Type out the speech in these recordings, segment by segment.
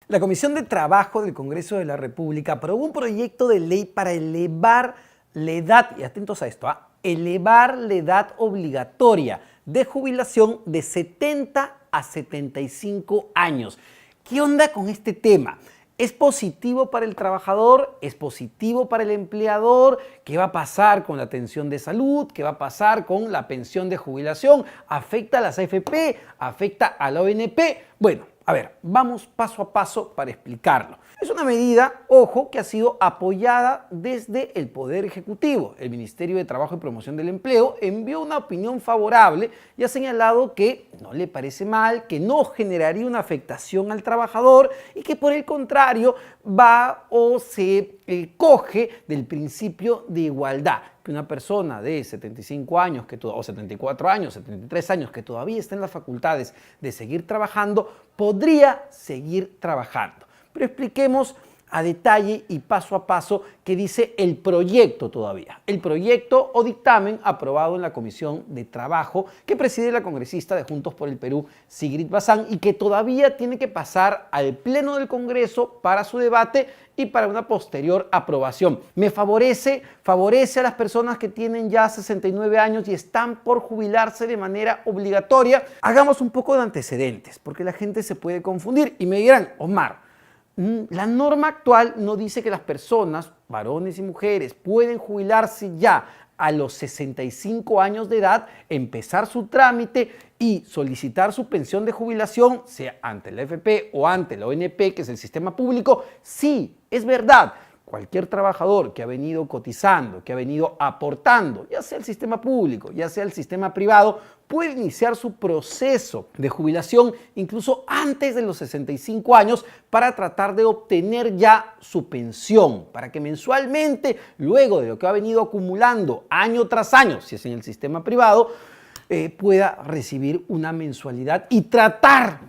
La Comisión de Trabajo del Congreso de la República aprobó un proyecto de ley para elevar la edad, y atentos a esto, elevar la edad obligatoria de jubilación de 70 a 75 años. ¿Qué onda con este tema? ¿Es positivo para el trabajador? ¿Es positivo para el empleador? ¿Qué va a pasar con la atención de salud? ¿Qué va a pasar con la pensión de jubilación? ¿Afecta a las AFP? ¿Afecta a la ONP? Bueno, a ver, vamos paso a paso para explicarlo. Es una medida, ojo, que ha sido apoyada desde el Poder Ejecutivo. El Ministerio de Trabajo y Promoción del Empleo envió una opinión favorable y ha señalado que no le parece mal, que no generaría una afectación al trabajador y que por el contrario va o se coge del principio de igualdad. Que una persona de 75 años o 74 años, 73 años que todavía está en las facultades de seguir trabajando, podría seguir trabajando. Pero expliquemos a detalle y paso a paso qué dice el proyecto todavía. El proyecto o dictamen aprobado en la Comisión de Trabajo que preside la congresista de Juntos por el Perú, Sigrid Bazán, y que todavía tiene que pasar al Pleno del Congreso para su debate y para una posterior aprobación. Me favorece a las personas que tienen ya 69 años y están por jubilarse de manera obligatoria. Hagamos un poco de antecedentes, porque la gente se puede confundir y me dirán, Omar, la norma actual no dice que las personas, varones y mujeres, pueden jubilarse ya a los 65 años de edad, empezar su trámite y solicitar su pensión de jubilación, sea ante la AFP o ante la ONP, que es el sistema público. Sí, es verdad. Cualquier trabajador que ha venido cotizando, que ha venido aportando, ya sea el sistema público, ya sea el sistema privado, puede iniciar su proceso de jubilación incluso antes de los 65 años para tratar de obtener ya su pensión, para que mensualmente, luego de lo que ha venido acumulando año tras año, si es en el sistema privado, pueda recibir una mensualidad y tratar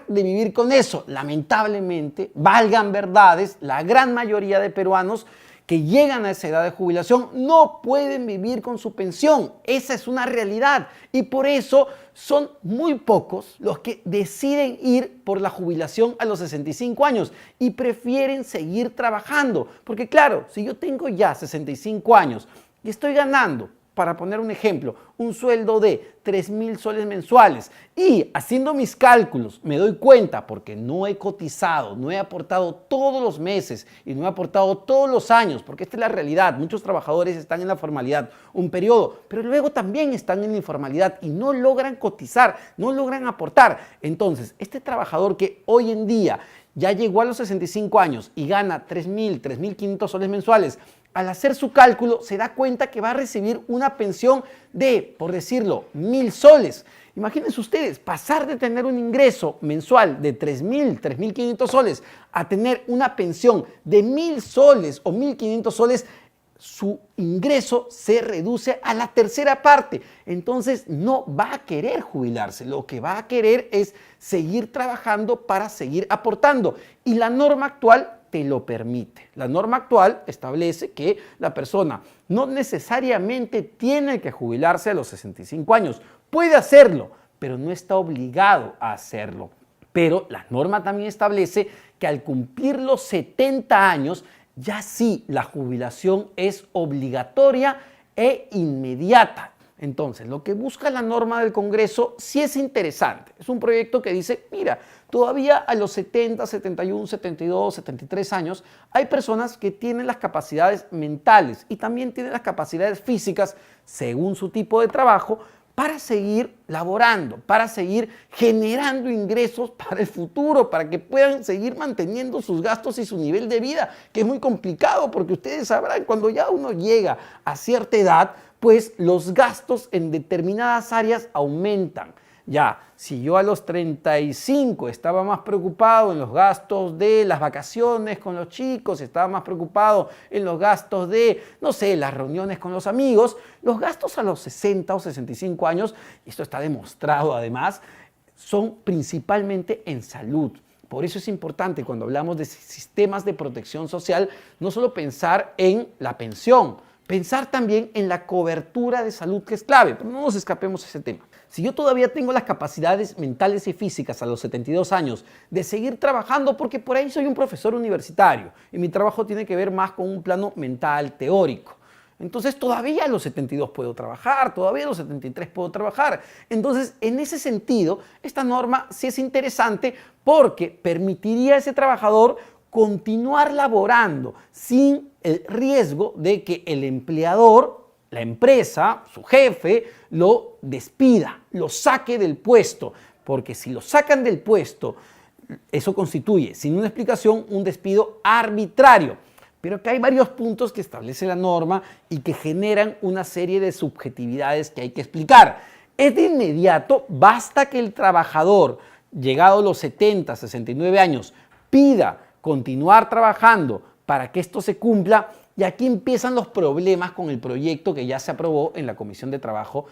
de vivir con eso. Lamentablemente, valgan verdades, la gran mayoría de peruanos que llegan a esa edad de jubilación no pueden vivir con su pensión. Esa es una realidad y por eso son muy pocos los que deciden ir por la jubilación a los 65 años y prefieren seguir trabajando. Porque claro, si yo tengo ya 65 años y estoy ganando, para poner un ejemplo, un sueldo de 3.000 soles mensuales y haciendo mis cálculos me doy cuenta, porque no he cotizado, no he aportado todos los meses y no he aportado todos los años, porque esta es la realidad, muchos trabajadores están en la formalidad un periodo, pero luego también están en la informalidad y no logran cotizar, no logran aportar. Entonces, este trabajador que hoy en día ya llegó a los 65 años y gana 3.000, 3.500 soles mensuales, al hacer su cálculo se da cuenta que va a recibir una pensión de, por decirlo, 1.000 soles. Imagínense ustedes, pasar de tener un ingreso mensual de 3.000, 3.500 soles a tener una pensión de 1.000 soles o 1.500 soles, su ingreso se reduce a la tercera parte. Entonces no va a querer jubilarse, lo que va a querer es seguir trabajando para seguir aportando. Y la norma actual te lo permite. La norma actual establece que la persona no necesariamente tiene que jubilarse a los 65 años. Puede hacerlo, pero no está obligado a hacerlo. Pero la norma también establece que al cumplir los 70 años, ya sí, la jubilación es obligatoria e inmediata. Entonces, lo que busca la norma del Congreso sí es interesante. Es un proyecto que dice, mira, todavía a los 70, 71, 72, 73 años hay personas que tienen las capacidades mentales y también tienen las capacidades físicas, según su tipo de trabajo, para seguir laborando, para seguir generando ingresos para el futuro, para que puedan seguir manteniendo sus gastos y su nivel de vida, que es muy complicado porque ustedes sabrán, cuando ya uno llega a cierta edad, pues los gastos en determinadas áreas aumentan. Ya, si yo a los 35 estaba más preocupado en los gastos de las vacaciones con los chicos, estaba más preocupado en los gastos de, no sé, las reuniones con los amigos, los gastos a los 60 o 65 años, y esto está demostrado además, son principalmente en salud. Por eso es importante cuando hablamos de sistemas de protección social, no solo pensar en la pensión, pensar también en la cobertura de salud, que es clave, pero no nos escapemos de ese tema. Si yo todavía tengo las capacidades mentales y físicas a los 72 años de seguir trabajando, porque por ahí soy un profesor universitario y mi trabajo tiene que ver más con un plano mental, teórico. Entonces todavía a los 72 puedo trabajar, todavía a los 73 puedo trabajar. Entonces, en ese sentido, esta norma sí es interesante porque permitiría a ese trabajador continuar laborando sin el riesgo de que el empleador, la empresa, su jefe, lo despida, lo saque del puesto. Porque si lo sacan del puesto, eso constituye, sin una explicación, un despido arbitrario. Pero que hay varios puntos que establece la norma y que generan una serie de subjetividades que hay que explicar. Es de inmediato, basta que el trabajador, llegado a los 70, 69 años, pida continuar trabajando para que esto se cumpla, y aquí empiezan los problemas con el proyecto que ya se aprobó en la Comisión de Trabajo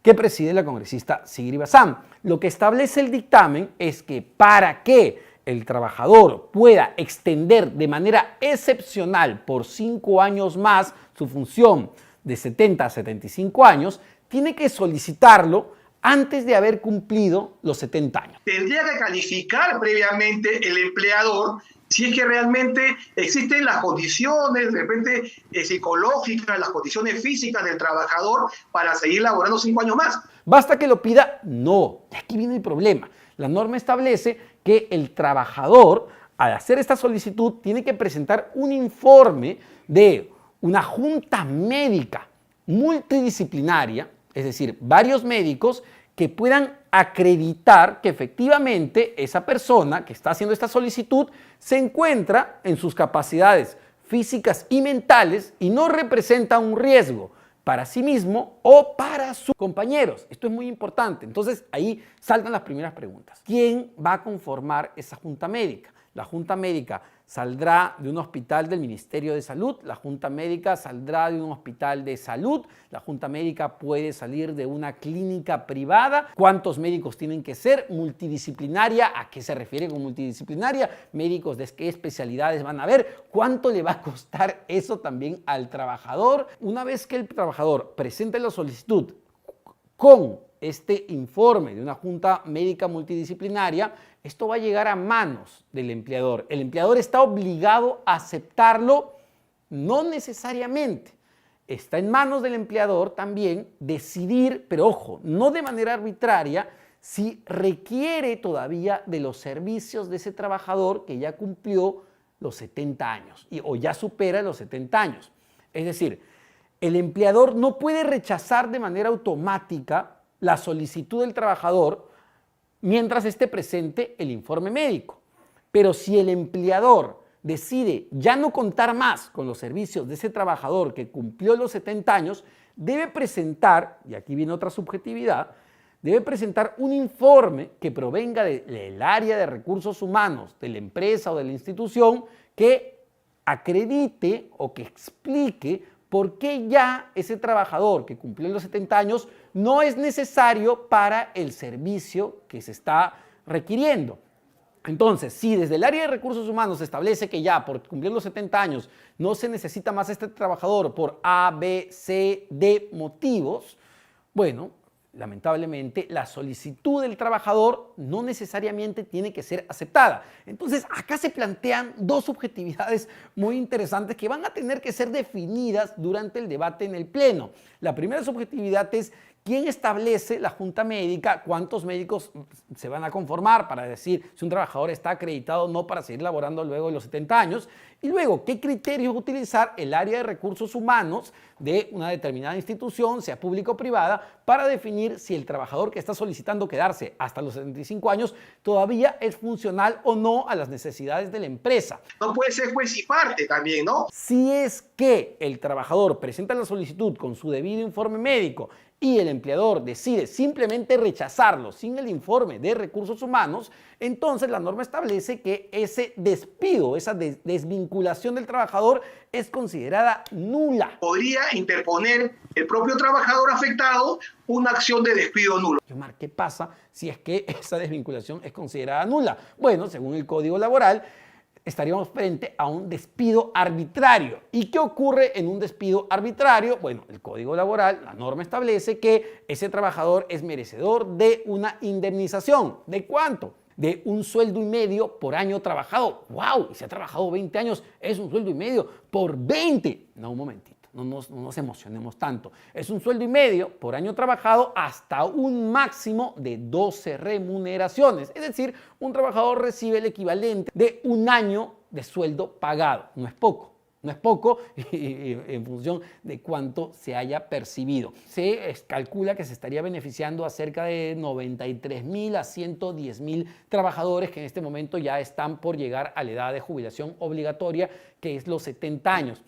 que preside la congresista Sigrid Bazán. Lo que establece el dictamen es que para que el trabajador pueda extender de manera excepcional por 5 años más su función de 70 a 75 años, tiene que solicitarlo antes de haber cumplido los 70 años. Tendría que calificar previamente el empleador si es que realmente existen las condiciones, de repente psicológicas, las condiciones físicas del trabajador para seguir laborando 5 años más. ¿Basta que lo pida? No. Y aquí viene el problema. La norma establece que el trabajador, al hacer esta solicitud, tiene que presentar un informe de una junta médica multidisciplinaria, es decir, varios médicos que puedan acreditar que efectivamente esa persona que está haciendo esta solicitud se encuentra en sus capacidades físicas y mentales y no representa un riesgo para sí mismo o para sus compañeros. Esto es muy importante. Entonces, ahí saltan las primeras preguntas. ¿Quién va a conformar esa junta médica? La junta médica saldrá de un hospital del Ministerio de Salud, la junta médica saldrá de un hospital de salud, la junta médica puede salir de una clínica privada. ¿Cuántos médicos tienen que ser? Multidisciplinaria. ¿A qué se refiere con multidisciplinaria? Médicos de qué especialidades van a haber. ¿Cuánto le va a costar eso también al trabajador? Una vez que el trabajador presente la solicitud con este informe de una junta médica multidisciplinaria, esto va a llegar a manos del empleador. El empleador está obligado a aceptarlo, no necesariamente. Está en manos del empleador también decidir, pero ojo, no de manera arbitraria, si requiere todavía de los servicios de ese trabajador que ya cumplió los 70 años o ya supera los 70 años. Es decir, el empleador no puede rechazar de manera automática la solicitud del trabajador mientras esté presente el informe médico. Pero si el empleador decide ya no contar más con los servicios de ese trabajador que cumplió los 70 años, debe presentar, y aquí viene otra subjetividad, debe presentar un informe que provenga del área de recursos humanos, de la empresa o de la institución, que acredite o que explique por qué ya ese trabajador que cumplió los 70 años no es necesario para el servicio que se está requiriendo. Entonces, si desde el área de recursos humanos se establece que ya por cumplir los 70 años no se necesita más este trabajador por A, B, C, D motivos, bueno, lamentablemente la solicitud del trabajador no necesariamente tiene que ser aceptada. Entonces, acá se plantean dos subjetividades muy interesantes que van a tener que ser definidas durante el debate en el Pleno. La primera subjetividad es ¿quién establece la junta médica? ¿Cuántos médicos se van a conformar para decir si un trabajador está acreditado o no para seguir laborando luego de los 70 años? Y luego, ¿qué criterios utilizar el área de recursos humanos de una determinada institución, sea pública o privada, para definir si el trabajador que está solicitando quedarse hasta los 75 años todavía es funcional o no a las necesidades de la empresa? No puede ser juez y parte también, ¿no? Si es que el trabajador presenta la solicitud con su debido informe médico y el empleador decide simplemente rechazarlo sin el informe de recursos humanos, entonces la norma establece que ese despido, esa desvinculación del trabajador es considerada nula. Podría interponer el propio trabajador afectado una acción de despido nulo. Omar, ¿qué pasa si es que esa desvinculación es considerada nula? Bueno, según el Código Laboral, estaríamos frente a un despido arbitrario. ¿Y qué ocurre en un despido arbitrario? Bueno, el Código Laboral, la norma establece que ese trabajador es merecedor de una indemnización. ¿De cuánto? De un sueldo y medio por año trabajado. ¡Wow! Y si ha trabajado 20 años, es un sueldo y medio por 20. No, un momentito. No nos emocionemos tanto. Es un sueldo y medio por año trabajado hasta un máximo de 12 remuneraciones. Es decir, un trabajador recibe el equivalente de un año de sueldo pagado. No es poco. No es poco en función de cuánto se haya percibido. Se calcula que se estaría beneficiando a cerca de 93.000 a 110.000 trabajadores que en este momento ya están por llegar a la edad de jubilación obligatoria, que es los 70 años.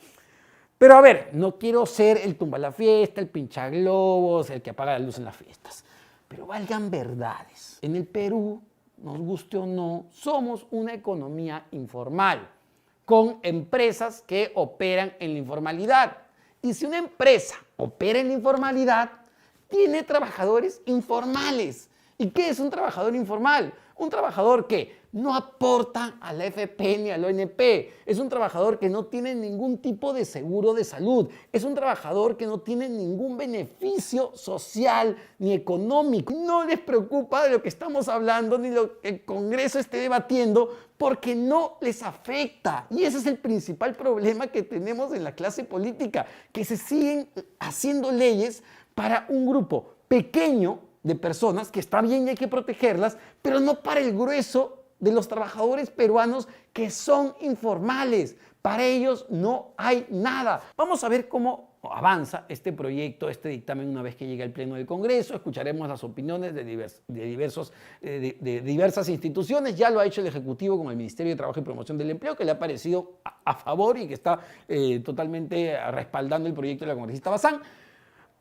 Pero a ver, no quiero ser el tumba la fiesta, el pinchaglobos, el que apaga la luz en las fiestas. Pero valgan verdades. En el Perú, nos guste o no, somos una economía informal, con empresas que operan en la informalidad. Y si una empresa opera en la informalidad, tiene trabajadores informales. ¿Y qué es un trabajador informal? Un trabajador que no aporta a la AFP ni a la ONP. Es un trabajador que no tiene ningún tipo de seguro de salud. Es un trabajador que no tiene ningún beneficio social ni económico. No les preocupa de lo que estamos hablando ni lo que el Congreso esté debatiendo porque no les afecta. Y ese es el principal problema que tenemos en la clase política, que se siguen haciendo leyes para un grupo pequeño de personas, que está bien y hay que protegerlas, pero no para el grueso de los trabajadores peruanos que son informales. Para ellos no hay nada. Vamos a ver cómo avanza este proyecto, este dictamen una vez que llegue al Pleno del Congreso. Escucharemos las opiniones de diversas instituciones. Ya lo ha hecho el Ejecutivo con el Ministerio de Trabajo y Promoción del Empleo, que le ha parecido a favor y que está totalmente respaldando el proyecto de la congresista Bazán.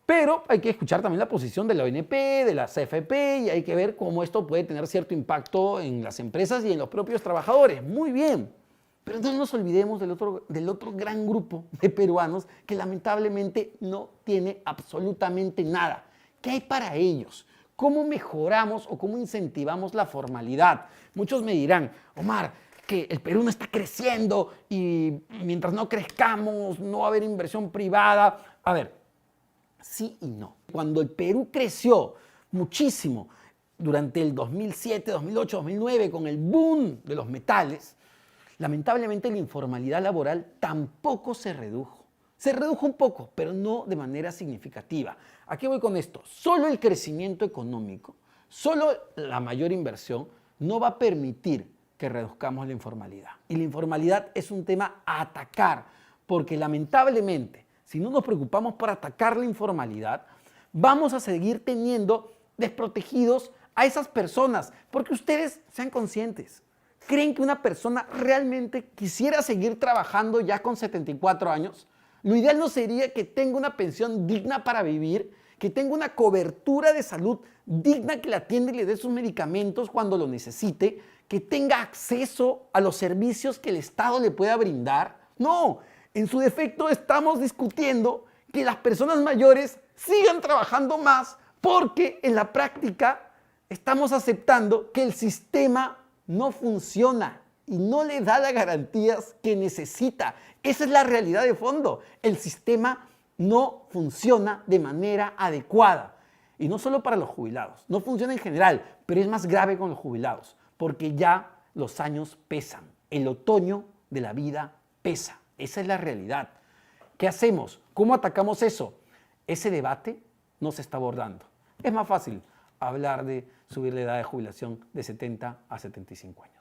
Pero hay que escuchar también la posición de la ONP, de la CFP, y hay que ver cómo esto puede tener cierto impacto en las empresas y en los propios trabajadores. Muy bien, pero no nos olvidemos del otro gran grupo de peruanos que lamentablemente no tiene absolutamente nada. ¿Qué hay para ellos? ¿Cómo mejoramos o cómo incentivamos la formalidad? Muchos me dirán, Omar, que el Perú no está creciendo y mientras no crezcamos no va a haber inversión privada. A ver, sí y no. Cuando el Perú creció muchísimo durante el 2007, 2008, 2009 con el boom de los metales, lamentablemente la informalidad laboral tampoco se redujo. Se redujo un poco, pero no de manera significativa. ¿A qué voy con esto? Solo el crecimiento económico, solo la mayor inversión no va a permitir que reduzcamos la informalidad. Y la informalidad es un tema a atacar, porque lamentablemente, si no nos preocupamos por atacar la informalidad, vamos a seguir teniendo desprotegidos a esas personas, porque ustedes sean conscientes. ¿Creen que una persona realmente quisiera seguir trabajando ya con 74 años? Lo ideal no sería que tenga una pensión digna para vivir, que tenga una cobertura de salud digna que le atienda y le dé sus medicamentos cuando lo necesite, que tenga acceso a los servicios que el Estado le pueda brindar. No. En su defecto estamos discutiendo que las personas mayores sigan trabajando más porque en la práctica estamos aceptando que el sistema no funciona y no le da las garantías que necesita. Esa es la realidad de fondo. El sistema no funciona de manera adecuada. Y no solo para los jubilados, no funciona en general, pero es más grave con los jubilados porque ya los años pesan. El otoño de la vida pesa. Esa es la realidad. ¿Qué hacemos? ¿Cómo atacamos eso? Ese debate no se está abordando. Es más fácil hablar de subir la edad de jubilación de 70 a 75 años.